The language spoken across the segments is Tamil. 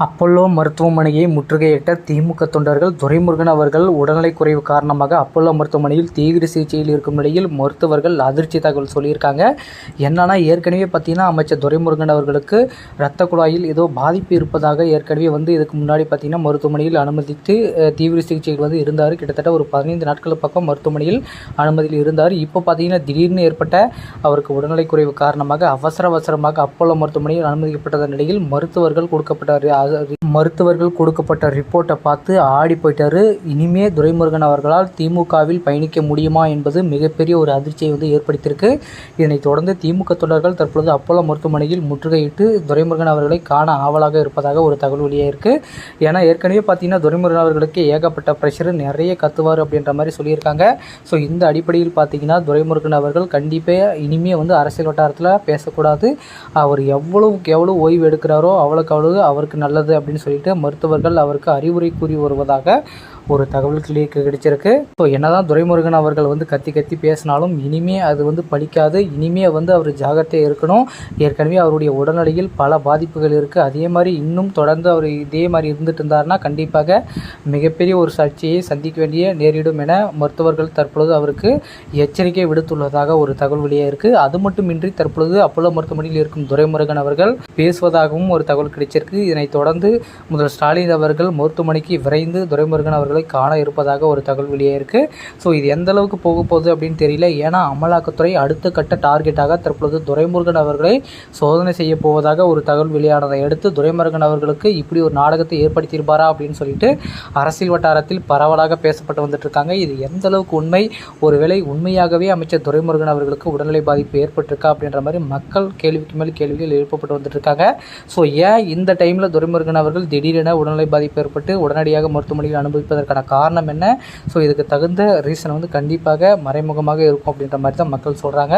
அப்பல்லோ மருத்துவமனையை முற்றுகையிட்ட திமுக தொண்டர்கள். துரைமுருகன் அவர்கள் உடல்நலக்குறைவு காரணமாக அப்பல்லோ மருத்துவமனையில் தீவிர சிகிச்சையில் இருக்கும் நிலையில் மருத்துவர்கள் அதிர்ச்சி தகவல் சொல்லியிருக்காங்க. என்னன்னா, ஏற்கனவே பார்த்தீங்கன்னா அமைச்சர் துரைமுருகன் அவர்களுக்கு இரத்த குழாயில் ஏதோ பாதிப்பு இருப்பதாக ஏற்கனவே இதுக்கு முன்னாடி பார்த்தீங்கன்னா மருத்துவமனையில் அனுமதித்து தீவிர சிகிச்சையில் இருந்தார். கிட்டத்தட்ட ஒரு 15 நாட்கள் பக்கம் மருத்துவமனையில் அனுமதியில் இருந்தார். இப்போ பார்த்தீங்கன்னா திடீர்னு ஏற்பட்ட அவருக்கு உடல்நலக்குறைவு காரணமாக அவசரமாக அப்பல்லோ மருத்துவமனையில் அனுமதிக்கப்பட்ட நிலையில் மருத்துவர்கள் கொடுக்கப்பட்ட ரிப்போர்ட்டை பார்த்து ஆடி போயிட்டாரு. இனிமே துரைமுருகன் அவர்களால் திமுகவில் பயணிக்க முடியுமா என்பது மிகப்பெரிய ஒரு அதிர்ச்சியை ஏற்படுத்தியிருக்கு. இதனைத் தொடர்ந்து திமுக தொண்டர்கள் தற்பொழுது அப்பல்லோ மருத்துவமனையில் முற்றுகையிட்டு துரைமுருகன் அவர்களை காண ஆவலாக இருப்பதாக ஒரு தகவல் வெளியாயிருக்கு. ஏன்னா ஏற்கனவே பார்த்தீங்கன்னா துரைமுருகன் அவர்களுக்கு ஏகப்பட்ட ப்ரெஷர், நிறைய கத்துவார் அப்படின்ற மாதிரி சொல்லியிருக்காங்க. ஸோ இந்த அடிப்படையில் பார்த்தீங்கன்னா துரைமுருகன் அவர்கள் கண்டிப்பாக இனிமே அரசியல் வட்டாரத்தில் பேசக்கூடாது. அவர் எவ்வளவுக்கு எவ்வளோ ஓய்வு எடுக்கிறாரோ அவ்வளோக்கு அவருக்கு நல்லது அப்படின்னு சொல்லிட்டு மருத்துவர்கள் அவருக்கு அறிவுரை கூறி வருவதாக ஒரு தகவல் கிடைச்சிருக்கு. ஸோ என்னதான் துரைமுருகன் அவர்கள் கத்தி பேசினாலும் இனிமே அது பலிக்காது. இனிமே அவர் ஜாகிரதையாக இருக்கணும். ஏற்கனவே அவருடைய உடல்நிலையில் பல பாதிப்புகள் இருக்குது. அதே மாதிரி இன்னும் தொடர்ந்து அவர் இதே மாதிரி இருந்துட்டு இருந்தார்னா கண்டிப்பாக மிகப்பெரிய ஒரு சர்ச்சையை சந்திக்க வேண்டிய நேரிடும் என மருத்துவர்கள் தற்பொழுது அவருக்கு எச்சரிக்கை விடுத்துள்ளதாக ஒரு தகவல் வெளியே இருக்குது. அது மட்டுமின்றி தற்பொழுது அப்பல்லோ மருத்துவமனையில் இருக்கும் துரைமுருகன் அவர்கள் பேசுவதாகவும் ஒரு தகவல் கிடைச்சிருக்கு. இதனைத் தொடர்ந்து முதல்வர் ஸ்டாலின் அவர்கள் மருத்துவமனைக்கு விரைந்து துரைமுருகன் அவர்களை காண இருப்பதாக ஒரு தகவல் வெளியே இருக்கு. ஸோ இது எந்த அளவுக்கு போக போகுது அப்படின்னு தெரியல. ஏன்னா அமலாக்கத்துறை அடுத்த கட்ட டார்கெட்டாக தற்பொழுது துரைமுருகன் அவர்களை சோதனை செய்ய போவதாக ஒரு தகவல் வெளியானதை அடுத்து துரைமுருகன் அவர்களுக்கு இப்படி ஒரு நாடகத்தை ஏற்படுத்தியிருப்பாரா அப்படின்னு சொல்லிட்டு அரசியல் வட்டாரத்தில் பரவலாக பேசப்பட்டு வந்துட்டு இருக்காங்க. இது எந்த அளவுக்கு உண்மை, ஒருவேளை உண்மையாகவே அமைச்சர் துரைமுருகன் அவர்களுக்கு உடல்நிலை பாதிப்பு ஏற்பட்டிருக்கா அப்படின்ற மாதிரி மக்கள் கேள்விக்கு மேல் கேள்விகள் எழுப்பப்பட்டு வந்துட்டு இருக்காங்க. ஸோ ஏன் இந்த டைமில் துரைமுருகன் அவர்கள் திடீரென உடல்நிலை பாதிப்பு ஏற்பட்டு உடனடியாக மருத்துவமனையில் அனுமதிப்பதற்கான காரணம் என்ன? ஸோ இதுக்கு தகுந்த ரீசன் கண்டிப்பாக மறைமுகமாக இருக்கும் அப்படின்ற மாதிரி தான் மக்கள் சொல்கிறாங்க.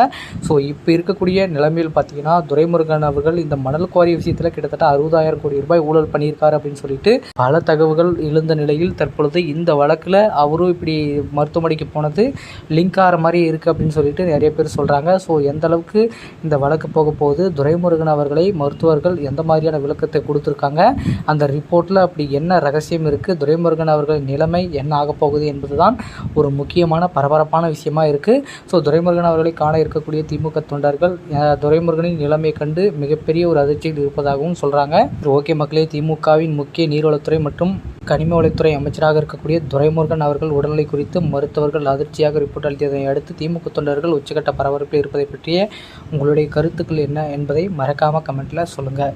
ஸோ இப்போ இருக்கக்கூடிய நிலைமையில் பார்த்தீங்கன்னா துரைமுருகன் அவர்கள் இந்த மணல் குவாரி விஷயத்தில் கிட்டத்தட்ட 60,000 கோடி ரூபாய் ஊழல் பண்ணியிருக்காரு அப்படின்னு சொல்லிட்டு பல தகவல்கள் எழுந்த நிலையில் தற்பொழுது இந்த வழக்கில் அவரும் இப்படி மருத்துவமனைக்கு போனது லிங்க் ஆகிற மாதிரி இருக்குது அப்படின்னு சொல்லிட்டு நிறைய பேர் சொல்கிறாங்க. ஸோ எந்த அளவுக்கு இந்த வழக்கு போக போகுது, துரைமுருகன் அவர்களை மருத்துவர்கள் எந்த மாதிரியான விளக்கத்தை கொடுத்துருக்காங்க, அந்த ரிப்போர்ட்டில் அப்படி என்ன ரகசியம் இருக்குது, துரைமுருகன் அவர்கள் நிலைமை என்ன ஆகப் போகுது என்பதுதான் ஒரு முக்கியமான பரபரப்பான விஷயமா இருக்குது. ஸோ துரைமுருகன் அவர்களை காண இருக்கக்கூடிய திமுக தொண்டர்கள் துரைமுருகனின் நிலைமை கண்டு மிகப்பெரிய ஒரு அதிர்ச்சியில் இருப்பதாகவும் சொல்கிறாங்க. ஓகே மக்களே, திமுகவின் முக்கிய நீர்வளத்துறை மற்றும் கனிம வளத்துறை அமைச்சராக இருக்கக்கூடிய துரைமுருகன் அவர்கள் உடல்நிலை குறித்து மருத்துவர்கள் அதிர்ச்சியாக ரிப்போர்ட் அளித்ததை அடுத்து திமுக தொண்டர்கள் உச்சகட்ட பரபரப்பில் இருப்பதை பற்றிய உங்களுடைய கருத்துக்கள் என்ன என்பதை மறக்காமல் கமெண்ட்டில் சொல்லுங்கள்.